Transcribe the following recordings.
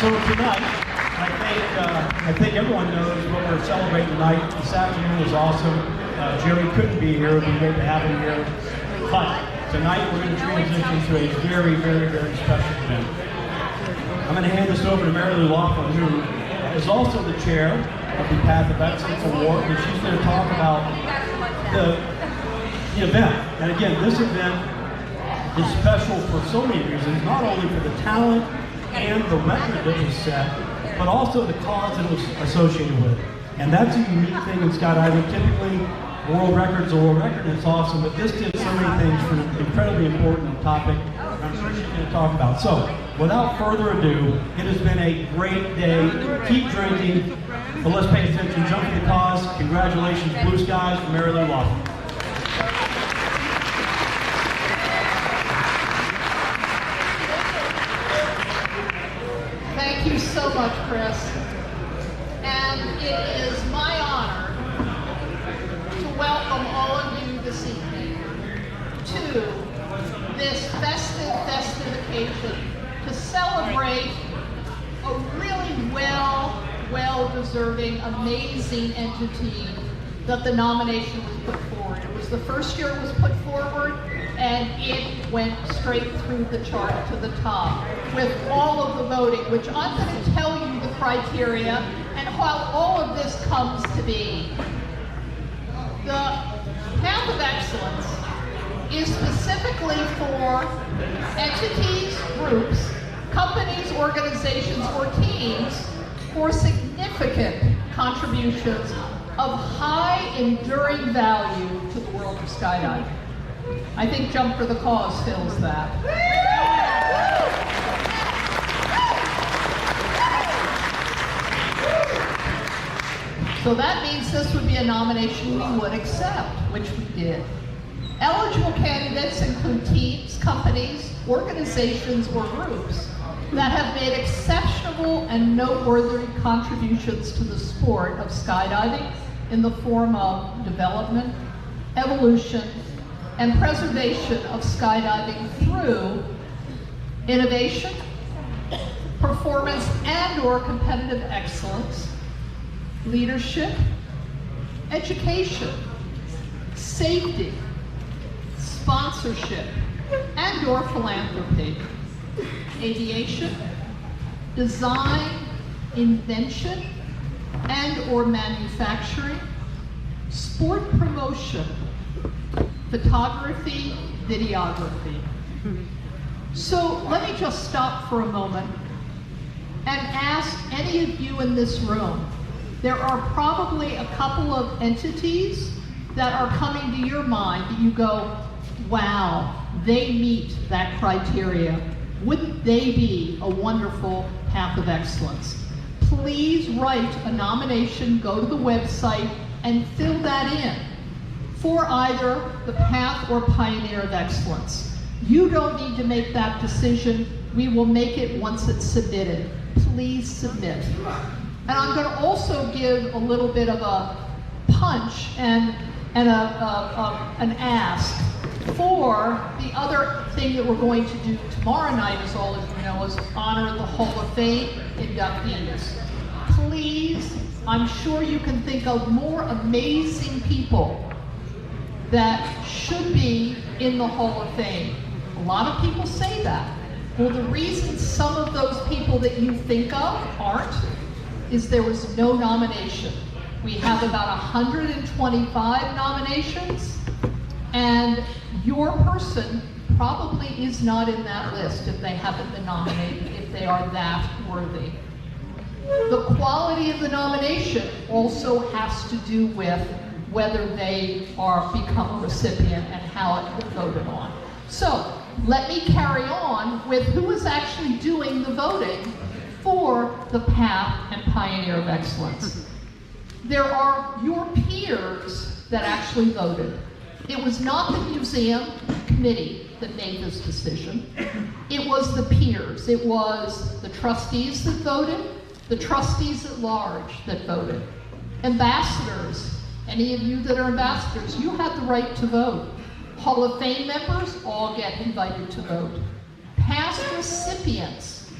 So tonight, I think everyone knows what we're celebrating tonight. This afternoon is awesome. Jerry couldn't be here. It would be great to have him here. But tonight we're going to transition to a very, very, very special event. I'm going to hand this over to Mary Lou Laughlin, who is also the chair of the Path of Excellence Award, and she's going to talk about the event. And again, this event is special for so many reasons, not only for the talent and the record that was set, but also the cause that it was associated with. And that's a unique thing in skydiving. Typically, world record's a world record, and it's awesome, but this did so many things for an incredibly important topic I'm sure she's going to talk about. So, without further ado, it has been a great day. Keep drinking, but let's pay attention. Jump to the cause. Congratulations, Blue Skies, from Mary Lou Laughlin. Thank you so much, Chris. And it is my honor to welcome all of you this evening to this festive occasion to celebrate a really well-deserving, amazing entity that the nomination was put forward. It was the first year it was put forward, and it went straight through the chart to the top with all of the voting, which I'm going to tell you the criteria and how all of this comes to be. The Path of Excellence is specifically for entities, groups, companies, organizations, or teams for significant contributions of high enduring value to the world of skydiving. I think Jump for the Cause fills that. So that means this would be a nomination we would accept, which we did. Eligible candidates include teams, companies, organizations, or groups that have made exceptional and noteworthy contributions to the sport of skydiving in the form of development, evolution, and preservation of skydiving through innovation, performance and/or competitive excellence, leadership, education, safety, sponsorship, and/or philanthropy, aviation, design, invention, and/or manufacturing, sport promotion, photography, videography. So let me just stop for a moment and ask any of you in this room, there are probably a couple of entities that are coming to your mind that you go, wow, they meet that criteria. Wouldn't they be a wonderful Path of Excellence? Please write a nomination, go to the website, and fill that in for either the Path or Pioneer of Excellence. You don't need to make that decision. We will make it once it's submitted. Please submit. And I'm going to also give a little bit of a punch and an ask for the other thing that we're going to do tomorrow night, as all of you know, is honor the Hall of Fame inductees. Please, I'm sure you can think of more amazing people that should be in the Hall of Fame. A lot of people say that. Well, the reason some of those people that you think of aren't is there was no nomination. We have about 125 nominations, and your person probably is not in that list if they haven't been nominated, if they are that worthy. The quality of the nomination also has to do with whether they become a recipient and how it gets voted on. So let me carry on with who is actually doing the voting for the Path and Pioneer of Excellence. There are your peers that actually voted. It was not the museum committee that made this decision. It was the peers. It was the trustees that voted, the trustees at large that voted. Ambassadors, any of you that are ambassadors, you had the right to vote. Hall of Fame members all get invited to vote. Past recipients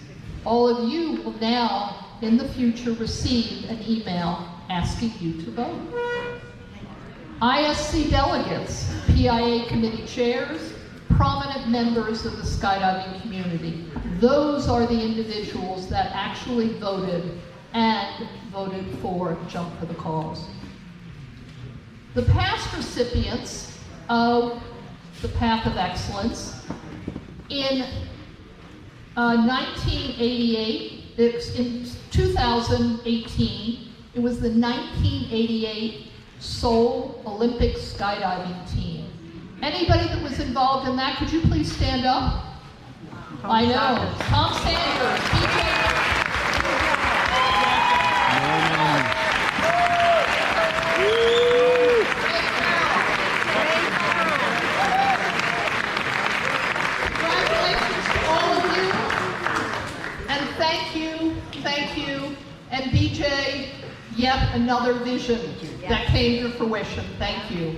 all of you will now, in the future, receive an email asking you to vote. ISC delegates, PIA committee chairs, prominent members of the skydiving community. Those are the individuals that actually voted and voted for Jump for the Cause. The past recipients of the Path of Excellence in 1988, in 2018, it was the 1988 Seoul Olympic skydiving team. Anybody that was involved in that, could you please stand up? I know. Tom Sanders, Congratulations to all of you. And thank you. And BJ, yet another vision that came to fruition. Thank you.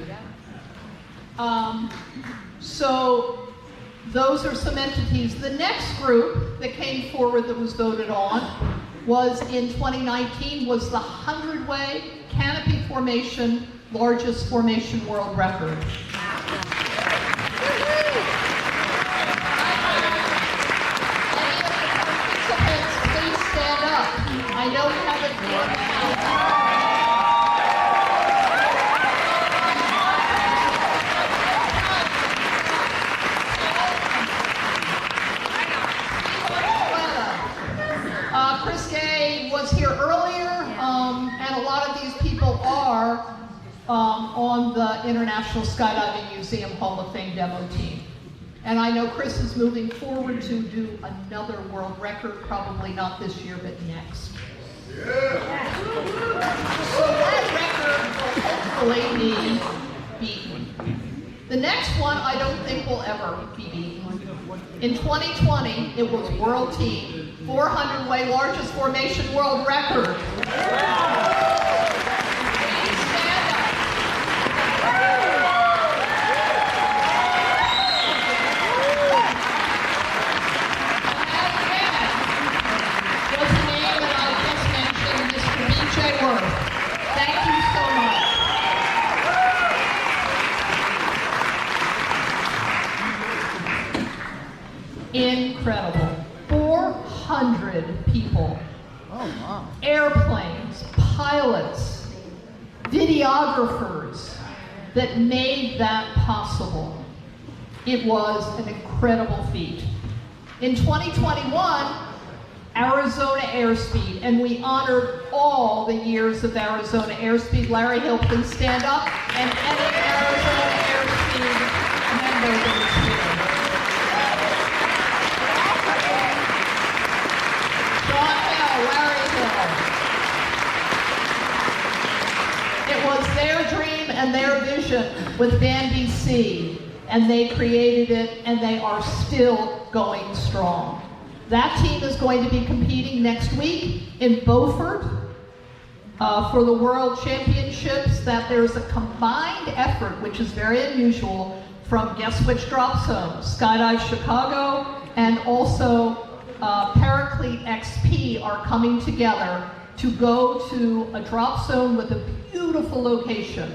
So those are some entities. The next group that came forward that was voted on was in 2019 was the 100-way canopy formation, largest formation world record. Participants, please stand up. I know you have it for now. Chris Gay was here earlier, and a lot of these people are on the International Skydiving Museum Hall of Fame demo team. And I know Chris is moving forward to do another world record, probably not this year, but next. Yeah. So that record will hopefully be beaten. The next one I don't think will ever be beaten. In 2020, it was World Team, 400-way largest formation world record. Please stand up. And again, was the name that I just mentioned, Mr. BJ Worth. Thank you so much. Incredible. 400 people. Oh, wow. Airplanes, pilots, videographers that made that possible. It was an incredible feat. In 2021, Arizona Airspeed, and we honored all the years of Arizona Airspeed. Larry Hill, please stand up, and any Arizona Airspeed member that is here. It was their dream and their vision with Dan BC, and they created it, and they are still going strong. That team is going to be competing next week in Beaufort for the World Championships. That there's a combined effort, which is very unusual, from Guess Which Drop Zone, Skydive Chicago, and also Paraclete XP are coming together to go to a drop zone with a beautiful location,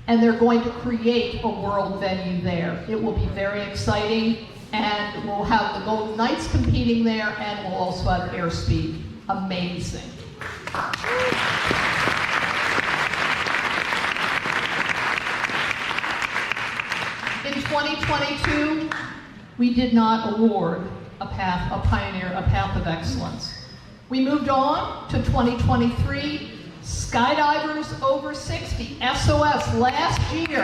and they're going to create a world venue there. It will be very exciting, and we'll have the Golden Knights competing there, and we'll also have Airspeed. Amazing. In 2022, we did not award a Path of Excellence. We moved on to 2023, Skydivers over 60, SOS, last year.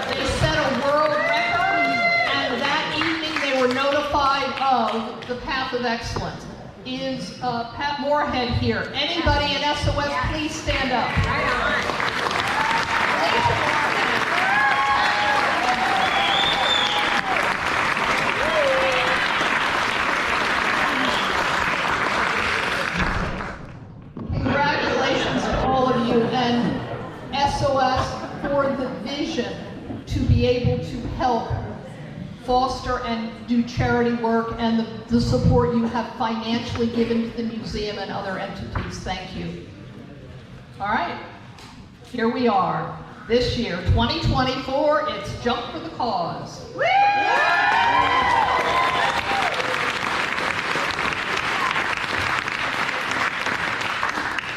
They set a world record, and that evening they were notified of the Path of Excellence. Is Pat Moorhead here? Anybody in SOS, please stand up. And SOS for the vision to be able to help foster and do charity work and the support you have financially given to the museum and other entities. Thank you. All right, here we are. This year, 2024, it's Jump for the Cause. Woo!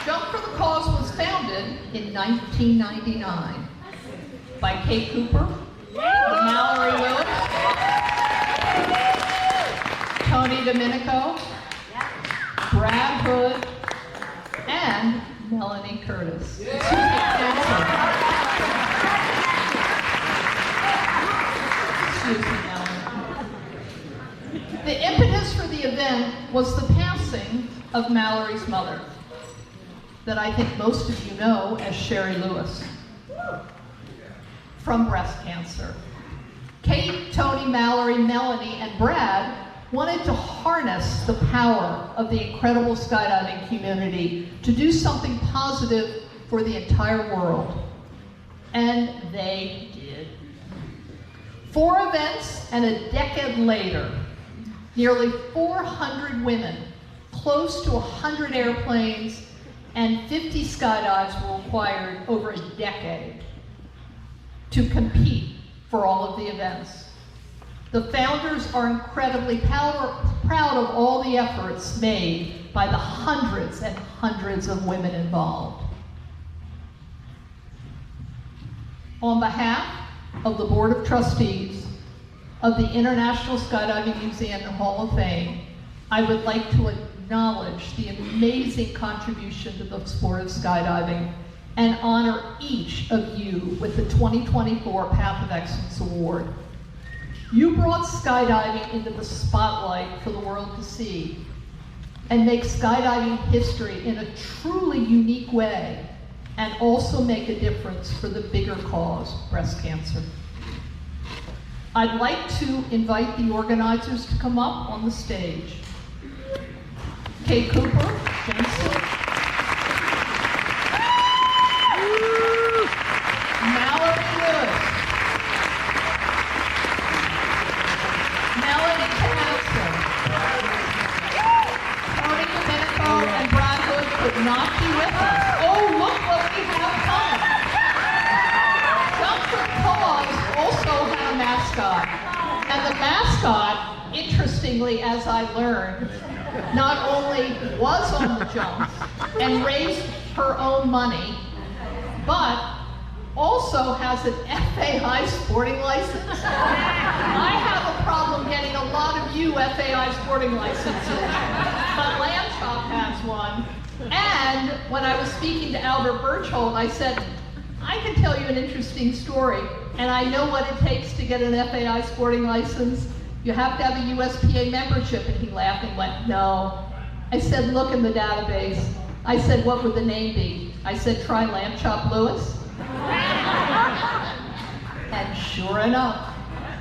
Jump for the Cause was founded in 1999 by Kate Cooper, Mallory Lewis, Tony Domenico, Brad Hood, and Melanie Curtis. Excuse me, Melanie. The impetus for the event was the passing of Mallory's mother, that I think most of you know as Sherry Lewis, from breast cancer. Kate, Tony, Mallory, Melanie, and Brad wanted to harness the power of the incredible skydiving community to do something positive for the entire world. And they did. 4 events and a decade later, nearly 400 women, close to 100 airplanes, and 50 skydives were required over a decade to compete for all of the events. The founders are incredibly proud of all the efforts made by the hundreds and hundreds of women involved. On behalf of the Board of Trustees of the International Skydiving Museum and Hall of Fame, I would like to acknowledge the amazing contribution to the sport of skydiving and honor each of you with the 2024 Path of Excellence Award. You brought skydiving into the spotlight for the world to see and make skydiving history in a truly unique way, and also make a difference for the bigger cause, breast cancer. I'd like to invite the organizers to come up on the stage. Kate Cooper, Jensen, Mallory Lewis, Melanie Cancer, Tony Domenico and Brad Hood could not be with us. Oh, look what we have coming. Jump for the Cause also had a mascot. And the mascot, interestingly, as I learned, not only was on the jumps and raised her own money, but also has an FAI sporting license. I have a problem getting a lot of you FAI sporting licenses, but Lamb Chop has one. And when I was speaking to Albert Berchtold, I said, I can tell you an interesting story, and I know what it takes to get an FAI sporting license. You have to have a USPA membership. And he laughed and went, no. I said, look in the database. I said, what would the name be? I said, try Lamb Chop Lewis. And sure enough,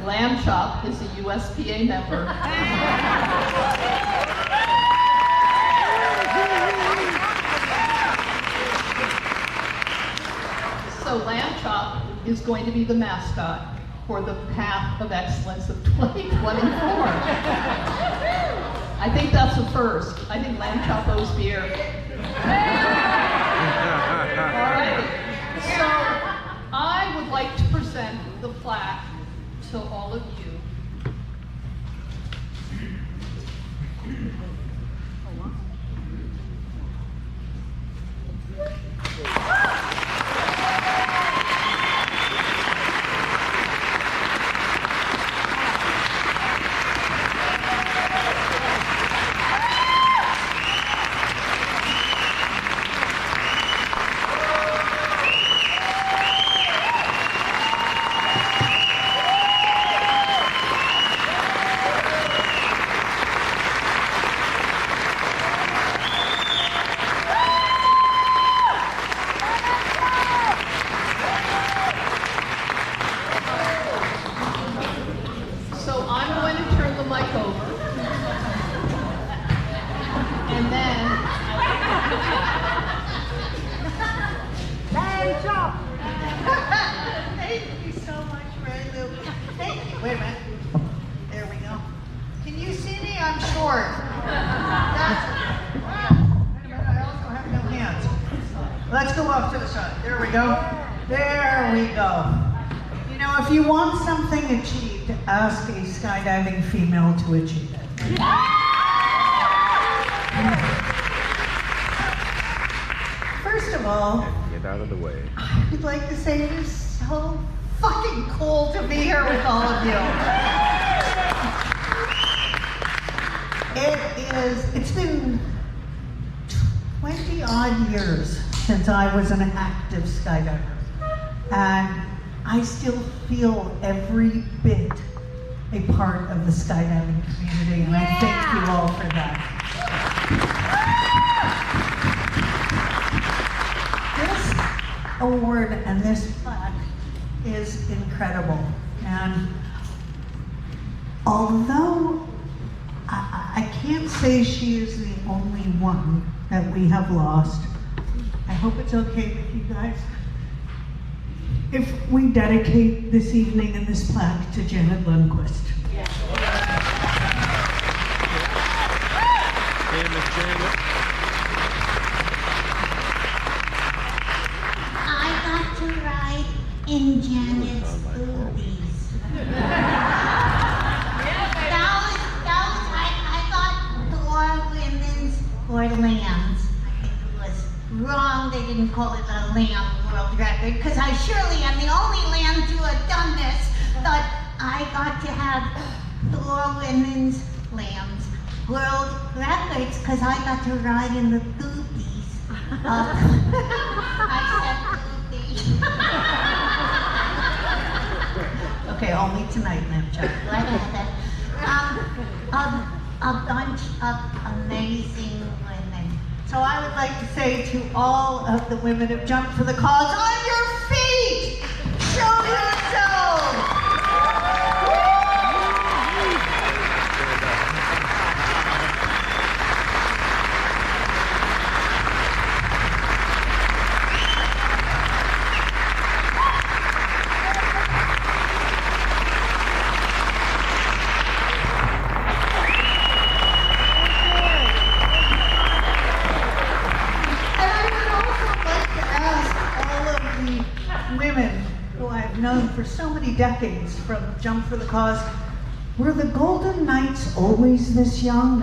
Lamb Chop is a USPA member. So Lamb Chop is going to be the mascot for the Path of Excellence of 2024. I think that's a first. I think Lamb Chop owes beer. All right. So I would like to present the plaque to all of you. board. I also have no hands. Let's go off to the side. There we go. There we go. You know, if you want something achieved, ask a skydiving female to achieve it. First of all, get out of the way. I would like to say it is so fucking cool to be here with all of you. It's been 20 odd years since I was an active skydiver. And I still feel every bit a part of the skydiving community, and I thank you all for that. This award and this plaque is incredible. And although I can't say she is the only one that we have lost, I hope it's okay with you guys if we dedicate this evening and this plaque to Janet Lundquist. Hey, Miss Janet. I got to ride in Janet's boobies. I thought Thor Women's Borderlands. I think it was wrong they didn't call it a land world record, because I surely am the only land to have done this. But I got to have Thor Women's Lands world records because I got to ride in the boobies. I said boobies. Okay, only tonight, Lamb Chop. Whatever. A bunch of amazing women. So I would like to say to all of the women who've jumped for the cause, on your feet! Show yourselves! Known for so many decades from Jump for the Cause, were the Golden Knights always this young?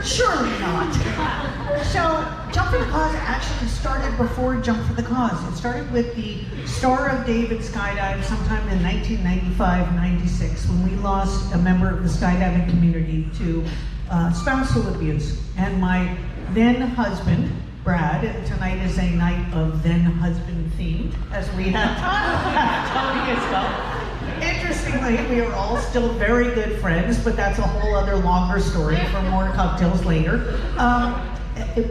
Surely not. So Jump for the Cause actually started before Jump for the Cause. It started with the Star of David Skydive sometime in 1995-96 when we lost a member of the skydiving community to spousal abuse. And my then husband, Brad, tonight is a night of then husband themed, as we have Tony as well. Interestingly, we are all still very good friends, but that's a whole other longer story for more cocktails later.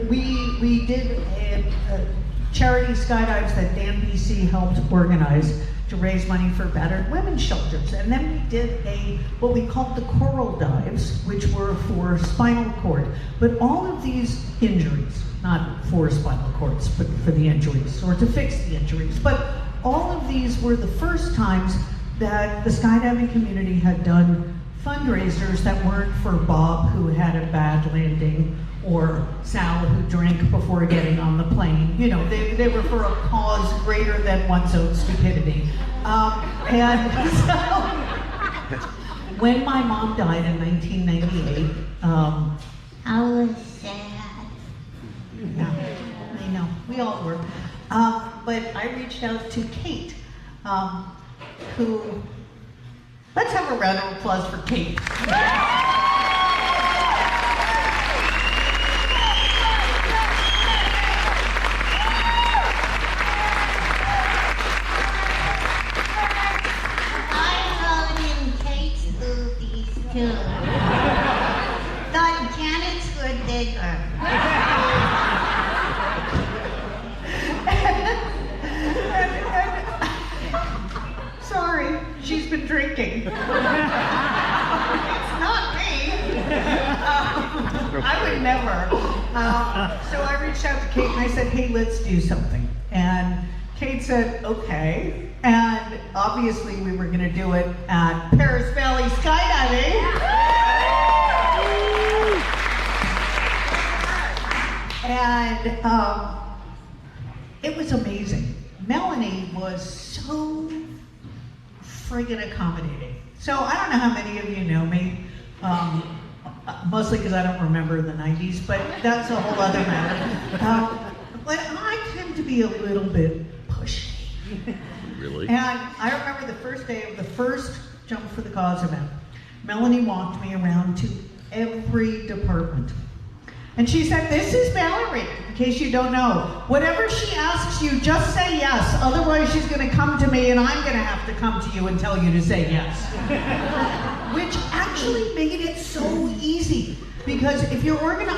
We did charity skydives that Dan BC helped organize to raise money for battered women's shelters. And then we did what we called the coral dives, which were for spinal cord. But all of these injuries, not for spinal cords, but for the injuries, or to fix the injuries. But all of these were the first times that the skydiving community had done fundraisers that weren't for Bob, who had a bad landing, or Sal, who drank before getting on the plane. You know, they were for a cause greater than one's own stupidity. And so, when my mom died in 1998, I was sad. yeah, I know, we all were. But I reached out to Kate, who, let's have a round of applause for Kate. Too. Thought Janet's were bigger. Sorry, she's been drinking. It's not me. I would never. So I reached out to Kate and I said, hey, let's do something. And Kate said, okay. obviously we were going to do it at Paris Valley Skydiving. And it was amazing. Melanie was so friggin' accommodating. So I don't know how many of you know me, mostly because I don't remember the 90s, but that's a whole other matter. But I tend to be a little bit pushy. Really? And I remember the first day of the first Jump for the Cause event, Melanie walked me around to every department. And she said, "This is Valerie, in case you don't know. Whatever she asks you, just say yes. Otherwise, she's going to come to me and I'm going to have to come to you and tell you to say yes." Which actually made it so easy. Because if you're organized,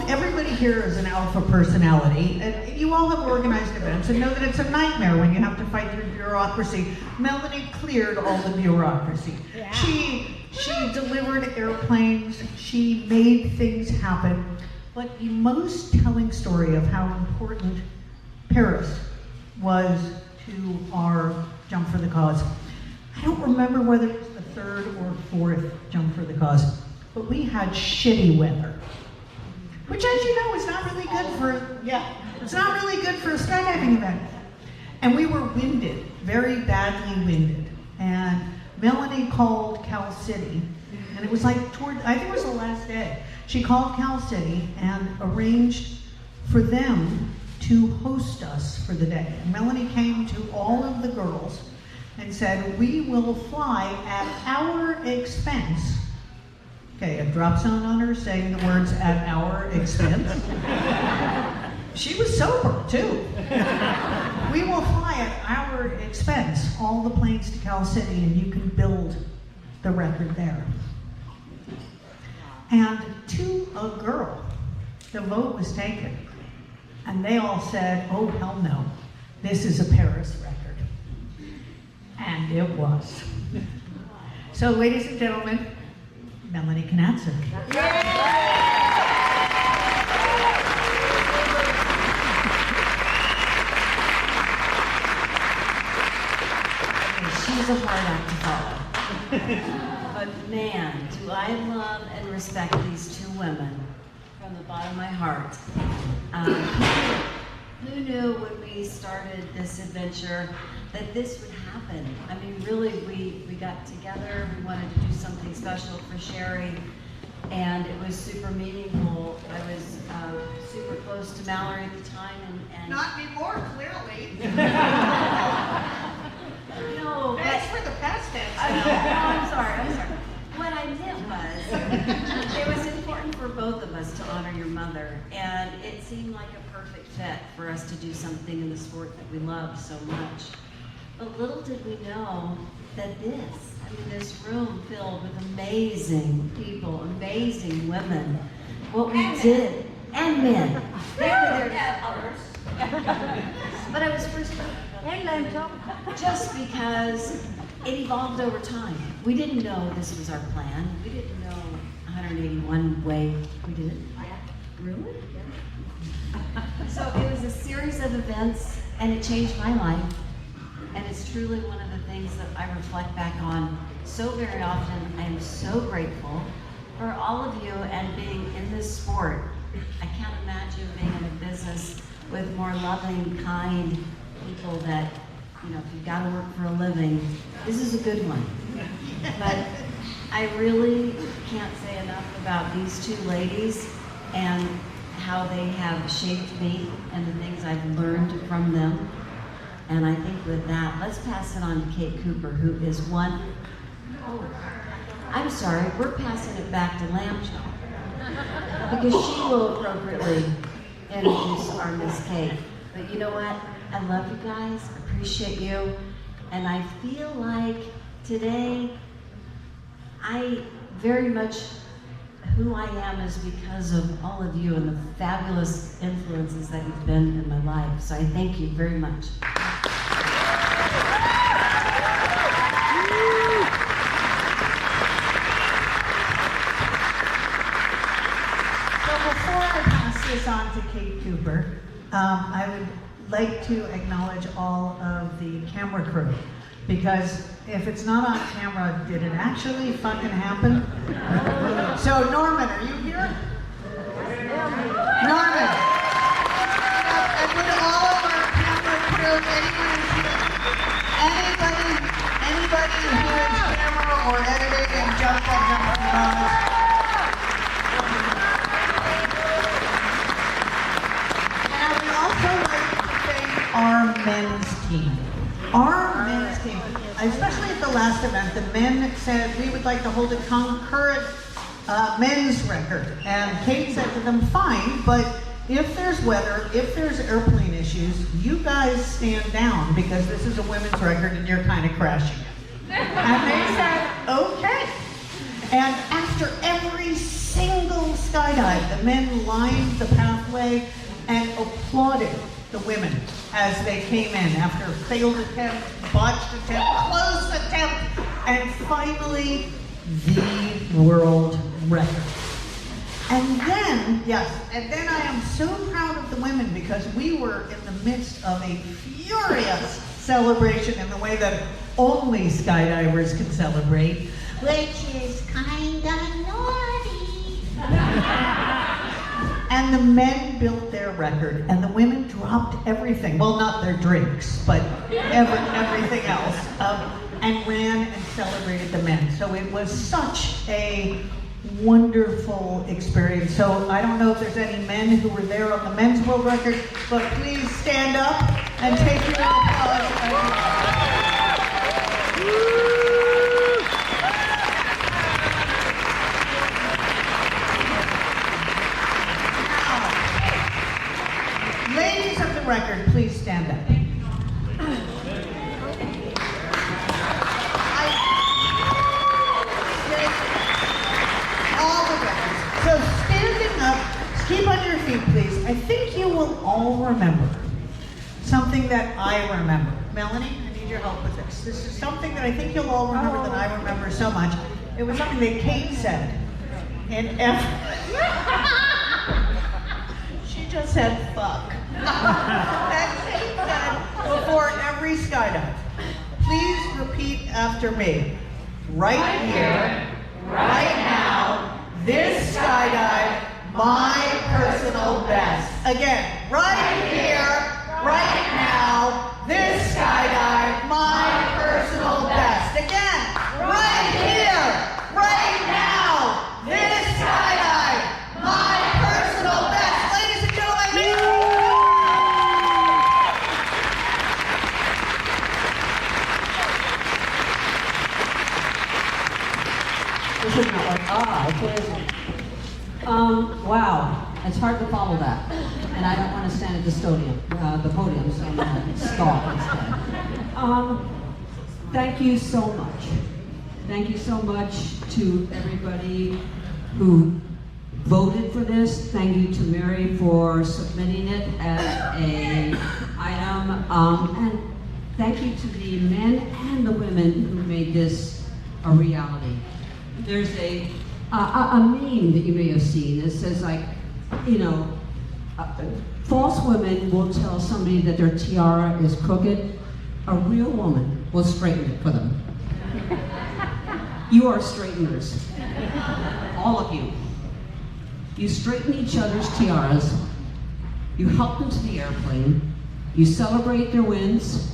everybody here is an alpha personality, and you all have organized events and know that it's a nightmare when you have to fight through bureaucracy. Melanie cleared all the bureaucracy. Yeah. She delivered airplanes, she made things happen. But the most telling story of how important Paris was to our Jump for the Cause, I don't remember whether it was the third or fourth Jump for the Cause, but we had shitty weather. Which, as you know, is not really good it's not really good for a skydiving event. And we were winded, very badly winded. And Melanie called Cal City, and it was like I think it was the last day. She called Cal City and arranged for them to host us for the day. And Melanie came to all of the girls and said, "We will fly at our expense." Okay, a drop zone on her saying the words "at our expense." She was sober too. "We will fly at our expense, all the planes to Cal City, and you can build the record there." And to a girl, the vote was taken. And they all said, "Oh, hell no, this is a Paris record." And it was. So, ladies and gentlemen, Melanie can answer. She's a hard act to follow. But man, do I love and respect these two women from the bottom of my heart. Who knew when we started this adventure that this would happen? I mean, really, we got together, we wanted to do something special for Sherry, and it was super meaningful. I was super close to Mallory at the time, and Not anymore, clearly. no, Thanks but for the past tense. I'm sorry. What I meant was, it was important for both of us to honor your mother, and it seemed like a perfect fit for us to do something in the sport that we loved so much. But little did we know that this room filled with amazing people, amazing women, what we did, and men. They were there to others. But I was first, just because it evolved over time. We didn't know this was our plan. We didn't know 181 way we did it. Really? So it was a series of events, and it changed my life. And it's truly one of the things that I reflect back on so very often. I am so grateful for all of you and being in this sport. I can't imagine being in a business with more loving, kind people that, if you've got to work for a living, this is a good one. But I really can't say enough about these two ladies and how they have shaped me and the things I've learned from them. And I think with that, let's pass it on to Kate Cooper, who is one. Oh, I'm sorry, we're passing it back to Lamb Chop, because she will appropriately introduce our Miss Kate. But you know what? I love you guys, appreciate you, and I feel like today, I very much, who I am is because of all of you and the fabulous influences that you've been in my life. So I thank you very much. So before I pass this on to Kate Cooper, I would like to acknowledge all of the camera crew, because if it's not on camera, did it actually fucking happen? So Norman, are you here? Norman! And would all of our camera crew, anybody who is camera or editing and jump on them. And I would also like to thank our men's team. Our men's team, especially at the last event, the men said we would like to hold a concurrent men's record. And Kate said to them, fine, but if there's weather, if there's airplane issues, you guys stand down because this is a women's record and you're kind of crashing it. And they said, okay. And after every single skydive, the men lined the pathway and applauded the women as they came in after failed attempt, botched attempt, close attempt, and finally the world record. And then, yes, and then I am so proud of the women because we were in the midst of a furious celebration in the way that only skydivers can celebrate. Which is kinda naughty. And the men built their record, and the women dropped everything. Well, not their drinks, but everything else, and ran and celebrated the men. So it was such a wonderful experience. So I don't know if there's any men who were there on the men's world record, but please stand up and take your applause. Ladies of the record, please stand up. All the records. So standing up, keep on your feet, please. I think you will all remember something that I remember. Melanie, I need your help with this. This is something that I think you'll all remember that I remember so much. It was something that Kate said. She just said, fuck. That Kate said before every skydive. Please repeat after me. Right here, right now, this skydive, my personal best. Again, right here, right now, this skydive, my personal best. Again, right here, right now, this skydive, my personal best. Ladies and gentlemen, This is not like, okay. Wow, it's hard to follow that. And I don't want to stand at the podium, so I'm going to stall instead. Thank you so much. Thank you so much to everybody who voted for this. Thank you to Mary for submitting it as a item. And thank you to the men and the women who made this a reality. There's a meme that you may have seen that says, like, false women will tell somebody that their tiara is crooked. A real woman will straighten it for them. You are straighteners. All of you. You straighten each other's tiaras. You help them to the airplane. You celebrate their wins.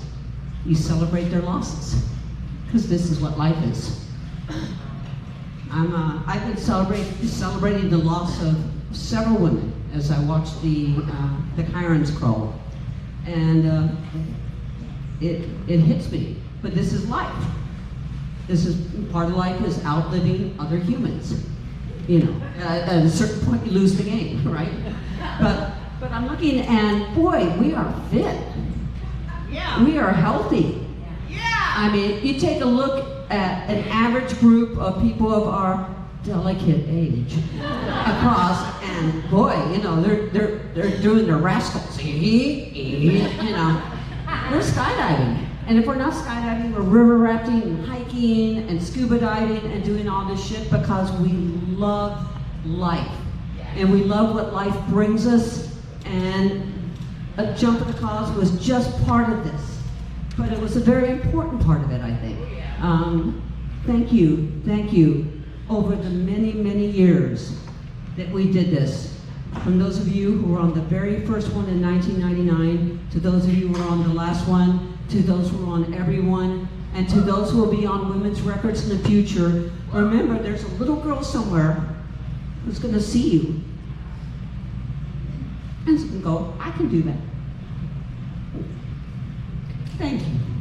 You celebrate their losses. Because this is what life is. I've been celebrating the loss of several women as I watched the Chirons crawl, and it hits me. But this is life. This is part of life is outliving other humans. At a certain point you lose the game, right? But I'm looking, and boy, we are fit. yeah, We are healthy. yeah. I mean, you take a look at an average group of people of our delicate age across, and boy, they're doing their rascals. We're skydiving, and if we're not skydiving, we're river rafting and hiking and scuba diving and doing all this shit because we love life, and we love what life brings us, and a jump of the cause was just part of this, but it was a very important part of it, I think. Thank you, over the many, many years that we did this. From those of you who were on the very first one in 1999, to those of you who were on the last one, to those who were on every one, and to those who will be on women's records in the future, remember there's a little girl somewhere who's going to see you. And go, I can do that. Thank you.